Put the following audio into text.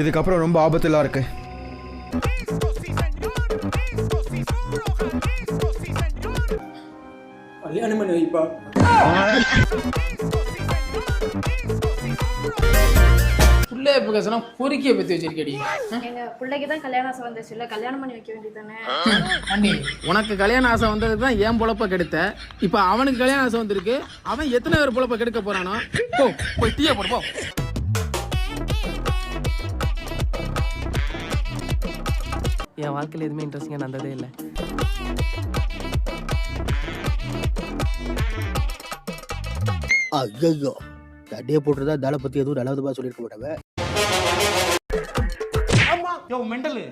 இதுக்கப்புறம் ரொம்ப ஆபத்துலாம் இருக்கு. கல்யாணம் பண்ணி வைப்பா. புள்ளைய பேசலாம் பொறுக்கிய பத்தி வச்சிருக்கடி. எங்க பிள்ளைக்கு தான் கல்யாணம் ஆசை வந்துச்சு இல்ல, கல்யாணம் பண்ணி வைக்க வேண்டியதானே. அண்ணி உனக்கு கல்யாண ஆசை வந்ததுக்கு தான் ஏன் பொழப்ப கெடுத்த. இப்ப அவனுக்கு கல்யாண ஆசை வந்திருக்கு. அவன் எத்தனை பேர் பொழப்ப கெடுக்க போறானோ. போய் டீயை போடு போ. என் வாழ்க்கையில் எதுவுமே இன்ட்ரெஸ்டிங்காக நடந்ததே இல்லை. ஐயோ, தடியை போட்டுருந்தா தாளை பற்றி எதுவும் நல்லதுமா சொல்லியிருக்க மாட்டாங்க. யோ மெண்டலு.